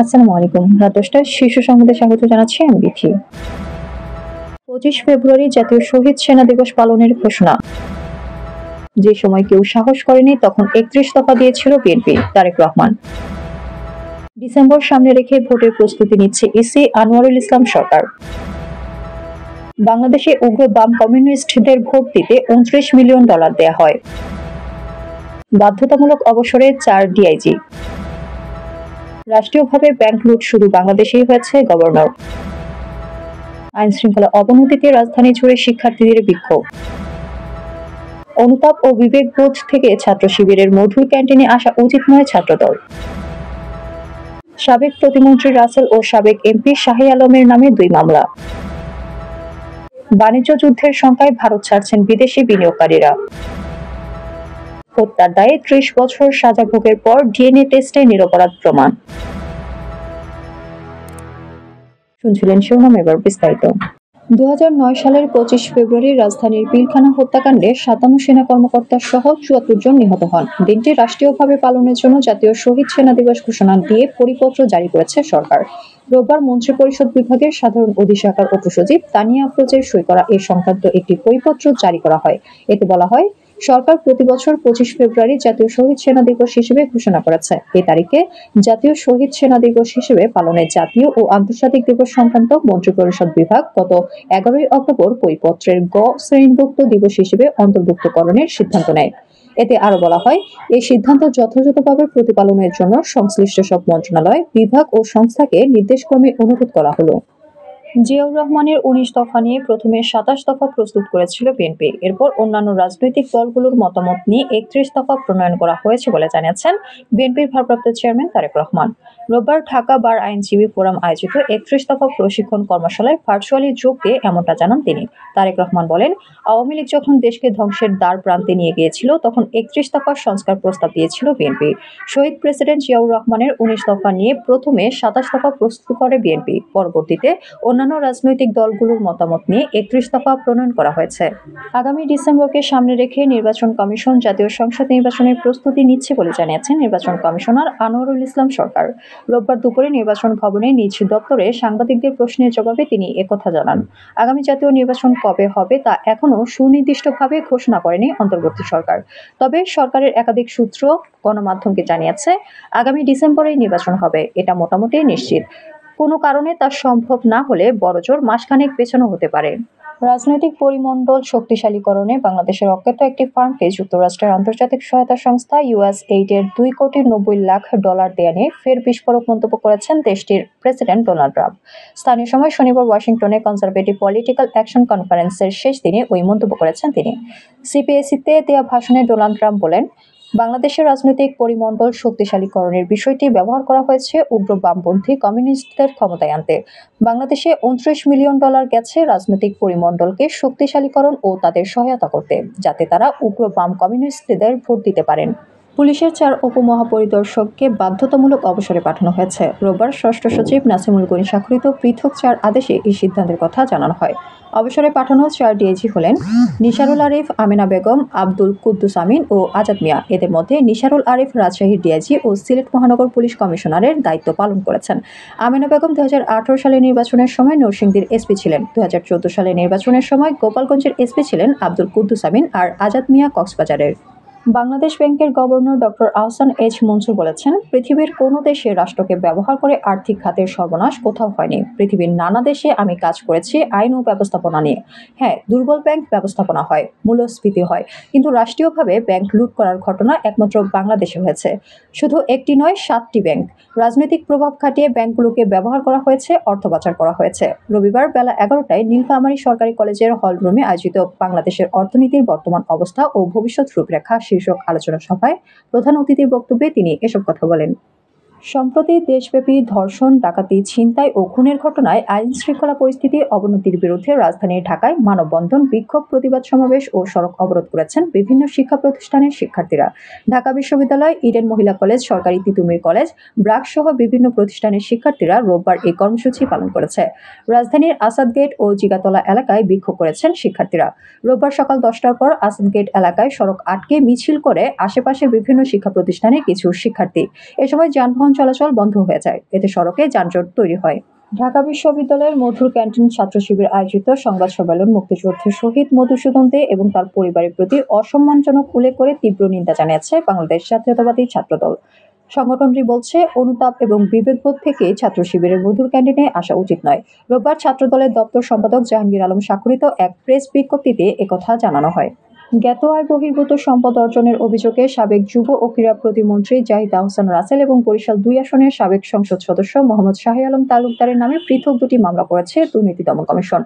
আসসালামু আলাইকুম। রাত ১০টায় শীর্ষ সংবাদে স্বাগত জানাচ্ছি আমি বিথি। ২৫ ফেব্রুয়ারি জাতীয় শহীদ সেনা দিবস পালনের ঘোষণা। যে সময় কেউ সাহস করেনি তখন ৩১ দফা দিয়েছিল বিএনপি, তারেক রহমান। ডিসেম্বর সামনে রেখে ভোটের প্রস্তুতি নিচ্ছে ইসি, আনোয়ারুল ইসলাম সরকার। বাংলাদেশে উগ্র বাম কমিউনিস্টদের ভোট দিতে $২৯ মিলিয়ন দেয়া হয়। বাধ্যতামূলক অবসরে ৪ ডিআইজি। রাষ্ট্রীয়ভাবে ব্যাংক লুট শুধু বাংলাদেশেই হয়েছে, গভর্নর। আইন শৃঙ্খলা অবনতিতে রাজধানী জুড়ে শিক্ষার্থীদের বিক্ষোভ। অনুতাপ ও বিবেকবোধ থেকে ছাত্র শিবিরের মধুর ক্যান্টিনে আসা উচিত নয় ছাত্রদল। সাবেক প্রতিমন্ত্রী রাসেল ও সাবেক এমপি শাহী আলমের নামে ২ মামলা। বাণিজ্য যুদ্ধের শঙ্কায় ভারত ছাড়ছেন বিদেশি বিনিয়োগকারীরা। হত্যার দায়ে ৩০ বছর সাজা ভোগের পর ডিএনএ টেস্টে নিরপরাধ প্রমাণ। শুনছিলেন শিরোনাম, এবার বিস্তারিত। ২০০৯ সালের ২৫ ফেব্রুয়ারি রাজধানীর পিলখানা হত্যাকাণ্ডে ৫৭ সেনা কর্মকর্তা সহ ৭৪ জন নিহত হন। দিনটি রাষ্ট্রীয়ভাবে পালনের জন্য জাতীয় শহীদ সেনা দিবস ঘোষণা দিয়ে পরিপত্র জারি করেছে সরকার। রোববার মন্ত্রিপরিষদ বিভাগের সাধারণ অধিশাখার উপসচিব তানিয়া আফরোজের সই করা এ সংক্রান্ত একটি পরিপত্র জারি করা হয়। এতে বলা হয়, সরকার প্রতি বছর ২৫ ফেব্রুয়ারি জাতীয় শহীদ সেনা দিবস হিসেবে ঘোষণা করেছে। এই তারিখে জাতীয় শহীদ সেনা দিবস হিসেবে পালনের জাতীয় ও আন্তর্জাতিক দিবস সংক্রান্ত মন্ত্রিপরিষদ বিভাগ গত ১১ অক্টোবর পরিপত্রের গ শ্রেণীভুক্ত দিবস হিসেবে অন্তর্ভুক্তকরণের সিদ্ধান্ত নেয়। এতে আরো বলা হয়, এই সিদ্ধান্ত যথাযথভাবে প্রতিপালনের জন্য সংশ্লিষ্ট সব মন্ত্রণালয়, বিভাগ ও সংস্থাকে নির্দেশক্রমে অনুরোধ করা হলো। জিয়াউর রহমানের ১৯ দফা নিয়ে প্রথমে ২৭ দফা প্রস্তুত করেছিল বিএনপি। এরপর অন্যান্য রাজনৈতিক দলগুলোর মতামত নিয়ে ৩১ দফা প্রণয়ন করা হয়েছে বলে জানিয়েছেন বিএনপির ভারপ্রাপ্ত চেয়ারম্যান তারেক রহমান। রোববার ঢাকা বার আইনজীবী ফোরাম আয়োজিত ৩১ দফা প্রশিক্ষণ কর্মশালায় ভার্চুয়ালি যোগ দিয়ে এমনটা জানান তিনি। তারেক রহমান বলেন, আওয়ামী লীগ যখন দেশকে ধ্বংসের দ্বার প্রান্তে নিয়ে গিয়েছিল তখন ৩১ দফার সংস্কার প্রস্তাব দিয়েছিল বিএনপি। শহীদ প্রেসিডেন্ট জিয়াউর রহমানের ১৯ দফা নিয়ে প্রথমে ২৭ দফা প্রস্তুত করে বিএনপি। পরবর্তীতে অন্যান্য রাজনৈতিক দলগুলোর মতামত নিয়ে ৩১ দফা প্রণয়ন করা হয়েছে। আগামী ডিসেম্বরকে সামনে রেখে নির্বাচন কমিশন জাতীয় সংসদ নির্বাচনের প্রস্তুতি নিচ্ছে বলে জানিয়েছেন নির্বাচন কমিশনার আনোয়ারুল ইসলাম সরকার। রোববার দুপুরে নির্বাচন ভবনে নিজ দপ্তরে সাংবাদিকদের প্রশ্নের জবাবে তিনি একথা জানান। আগামী জাতীয় নির্বাচন কবে হবে তা এখনো সুনির্দিষ্টভাবে ঘোষণা করেনি অন্তর্বর্তী সরকার। তবে সরকারের একাধিক সূত্র গণমাধ্যমকে জানিয়েছে, আগামী ডিসেম্বরেই নির্বাচন হবে, এটা মোটামুটি নিশ্চিত। কোনো কারণে তা সম্ভব না হলে বড়জোর মাসখানেক পেছানো হতে পারে। রাজনৈতিক পরিমণ্ডল শক্তিশালীকরণে বাংলাদেশের অজ্ঞাত একটি ফার্মকে যুক্তরাষ্ট্রের আন্তর্জাতিক সহায়তা সংস্থা USAID-এর $2,90,00,000 দেয়া নিয়ে ফের বিস্ফোরক মন্তব্য করেছেন দেশটির প্রেসিডেন্ট ডোনাল্ড ট্রাম্প। স্থানীয় সময় শনিবার ওয়াশিংটনে কনজারভেটিভ পলিটিক্যাল অ্যাকশন কনফারেন্সের শেষ দিনে ওই মন্তব্য করেছেন তিনি। CPAC-তে দেয়া ভাষণে ডোনাল্ড ট্রাম্প বলেন, বাংলাদেশের রাজনৈতিক পরিমণ্ডল শক্তিশালীকরণের বিষয়টি ব্যবহার করা হয়েছে উগ্র বামপন্থী কমিউনিস্টদের ক্ষমতায় আনতে। বাংলাদেশে $29 মিলিয়ন গেছে রাজনৈতিক পরিমণ্ডলকে শক্তিশালীকরণ ও তাদের সহায়তা করতে, যাতে তারা উগ্র বাম কমিউনিস্টদের ভোট দিতে পারেন। পুলিশের ৪ উপমহাপরিদর্শককে বাধ্যতামূলক অবসরে পাঠানো হয়েছে। রোববার ষষ্ঠ সচিব নাসিমুল গনি স্বাক্ষরিত পৃথক ৪ আদেশে এই সিদ্ধান্তের কথা জানানো হয়। অবসরে পাঠানো ৪ ডিআইজি হলেন নিসারুল আরিফ, আমেনা বেগম, আব্দুল কুদ্দুস আমিন ও আজাদ মিয়া। এদের মধ্যে নিসারুল আরিফ রাজশাহীর ডিআইজি ও সিলেট মহানগর পুলিশ কমিশনারের দায়িত্ব পালন করেছেন। আমেনা বেগম ২০১৮ সালে নির্বাচনের সময় নরসিংদীর এসপি ছিলেন। ২০১৪ সালে নির্বাচনের সময় গোপালগঞ্জের এসপি ছিলেন আব্দুল কুদ্দুস আমিন, আর আজাদ মিয়া কক্সবাজারের। বাংলাদেশ ব্যাংকের governor doctor Ahsan H Mansur বলেছেন, পৃথিবীর কোনো দেশে রাষ্ট্রকে ব্যবহার করে আর্থিক খাতের সর্বনাশ কোথাও হয়নি। পৃথিবীর নানা দেশে আমি কাজ করেছি আইন ও ব্যবস্থাপনা নিয়ে। হ্যাঁ, দুর্বল ব্যাংক ব্যবস্থাপনা হয়, মূল্যস্ফীতি হয়, কিন্তু রাষ্ট্রীয়ভাবে ব্যাংক লুট করার ঘটনা একমাত্র বাংলাদেশে হয়েছে। শুধু একটি নয়, 7টি ব্যাংক। রাজনৈতিক প্রভাব খাটিয়ে ব্যাংকগুলোকে ব্যবহার করা হয়েছে, অর্থ পাচার করা হয়েছে। রবিবার বেলা 11টায় নীলফামারী সরকারি কলেজের হলরুমে আয়োজিত বাংলাদেশের অর্থনীতির বর্তমান অবস্থা ও ভবিষ্যৎ রূপরেখা শীর্ষক আলোচনা সভায় প্রধান অতিথির বক্তব্যে তিনি এসব কথা বলেন। সম্প্রতি দেশব্যাপী ধর্ষণ, ডাকাতি, ছিনতাই ও খুনের ঘটনায় আইন শৃঙ্খলা পরিস্থিতির অবনতির বিরুদ্ধে রাজধানী ঢাকায় মানববন্ধন, বিক্ষোভ, প্রতিবাদ সমাবেশ ও সড়ক অবরোধ করেছেন বিভিন্ন শিক্ষা প্রতিষ্ঠানের শিক্ষার্থীরা। ঢাকা বিশ্ববিদ্যালয়, ইডেন মহিলা কলেজ, সরকারি তিতুমির কলেজ, ব্র্যাক সহ বিভিন্ন প্রতিষ্ঠানের শিক্ষার্থীরা রোববার এই কর্মসূচি পালন করেছে। রাজধানীর আসাদ গেট ও জিগাতলা এলাকায় বিক্ষোভ করেছেন শিক্ষার্থীরা। রোববার সকাল 10টার পর আসাদ গেট এলাকায় সড়ক আটকে মিছিল করে আশেপাশের বিভিন্ন শিক্ষা প্রতিষ্ঠানের কিছু শিক্ষার্থী। এ সময় যানবাহন যানবাহন চলাচল বন্ধ হয়ে যায়। এতে সড়কে যানজট তৈরি হয়। ঢাকা বিশ্ববিদ্যালয়ের মধুর ক্যান্টিন ছাত্র শিবির আয়োজিত সংবাদ সম্মেলন মুক্তিযুদ্ধের শহীদ মধুসূদন দে এবং তার পরিবারের প্রতি অসম্মানজনক উল্লেখ করে তীব্র নিন্দা জানিয়েছে বাংলাদেশ জাতীয়তাবাদী ছাত্রদল। সংগঠনটি বলছে, অনুতাপ এবং বিবেকবোধ থেকে ছাত্র শিবিরের মধুর ক্যান্টিনে আসা উচিত নয়। রোববার ছাত্রদলের দপ্তর সম্পাদক জাহাঙ্গীর আলম স্বাক্ষরিত এক প্রেস বিজ্ঞপ্তিতে একথা জানানো হয়। জ্ঞাত আয় বহির্ভূত সম্পদ অর্জনের অভিযোগে সাবেক যুব ও ক্রীড়া প্রতিমন্ত্রী জাহিদ আহসান রাসেল এবং বরিশাল ২ আসনের সাবেক সংসদ সদস্য মোহাম্মদ শাহী আলম তালুকদারের নামে পৃথক দুটি মামলা করেছে দুর্নীতি দমন কমিশন।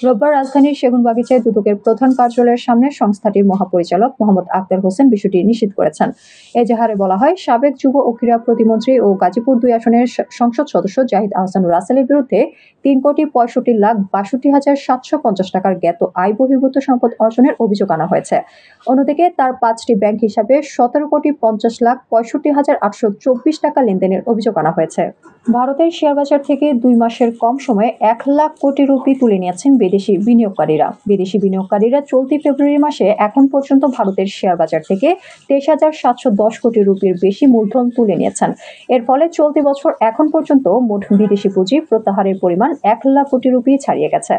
রোববার রাজধানীর সেগুনবাগিচায় দুদকের প্রধান কার্যালয়ের সামনে সংস্থাটির মহাপরিচালক মোহাম্মদ আক্তার হোসেন বিষয়টি নিশ্চিত করেছেন। এজাহারে বলা হয়, সাবেক যুব ও ক্রীড়া প্রতিমন্ত্রী ও গাজীপুর ২ আসনের সংসদ সদস্য জাহিদ আহসান রাসেলের বিরুদ্ধে ৩,৬৫,৭৫০ টাকার জ্ঞাত আয় বহির্ভূত সম্পদ অর্জনের অভিযোগ আনা হয়েছে। অন্যদিকে তার ৫টি ব্যাংক হিসাবে ১৭,৬৫,৮২৪ টাকা লেনদেনের অভিযোগ আনা হয়েছে। ভারতের শেয়ারবাজার থেকে ২ মাসের কম সময়ে ১ লাখ কোটি রুপি তুলে নিয়েছেন বিদেশি বিনিয়োগকারীরা। বিদেশি বিনিয়োগকারীরা চলতি ফেব্রুয়ারি মাসে এখন পর্যন্ত ভারতের শেয়ারবাজার থেকে ২৩,৭১০ কোটি রুপির বেশি মূলধন তুলে নিয়েছেন। এর ফলে চলতি বছর এখন পর্যন্ত মোট বিদেশি পুঁজি প্রত্যাহারের পরিমাণ ১ লাখ কোটি রুপি ছাড়িয়ে গেছে।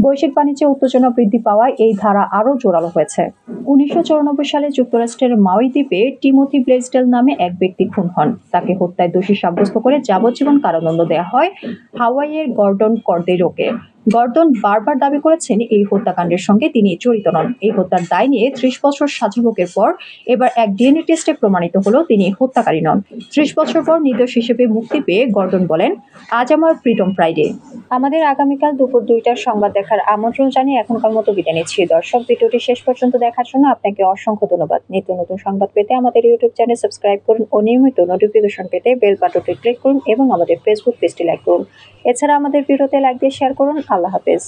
বৈশ্বিক বাণিজ্যে উত্তেজনা বৃদ্ধি পাওয়ায় এই ধারা আরও জোরালো হয়েছে। ১৯৯৪ সালে যুক্তরাষ্ট্রের মাউই দ্বীপে টিমোথি ব্লেসডেল নামে এক ব্যক্তি খুন হন। তাকে হত্যায় দোষী সাব্যস্ত করে যাবজ্জীবন কারাদণ্ড দেওয়া হয় হাওয়াইয়ের গর্ডন কর্দেরোকে। গর্ডন বারবার দাবি করেছেন এই হত্যাকাণ্ডের সঙ্গে তিনি জড়িত নন। এই হত্যার দায় নিয়ে ৩০ বছর সাজাভোগের পর এবার এক ডিএনএ টেস্টে প্রমাণিত হলো তিনি হত্যাকারী নন। ৩০ বছর পর নির্দোষ হিসেবে মুক্তি পেয়ে গর্ডন বলেন, আজ আমার ফ্রিডম ফ্রাইডে। আমাদের আগামীকাল দুপুর ২টার সংবাদ দেখার আমন্ত্রণ জানিয়ে এখনকার মতো বিদায় নিচ্ছি। দর্শক, ভিডিওটি শেষ পর্যন্ত দেখার জন্য আপনাকে অসংখ্য ধন্যবাদ। নিত্য নতুন সংবাদ পেতে আমাদের ইউটিউব চ্যানেল সাবস্ক্রাইব করুন ও নিয়মিত নোটিফিকেশন পেতে বেল বাটনটি ক্লিক করুন এবং আমাদের ফেসবুক পেজটি লাইক করুন। এছাড়া আমাদের ভিডিওতে লাইক দিয়ে শেয়ার করুন। আল্লাহ হাফেজ।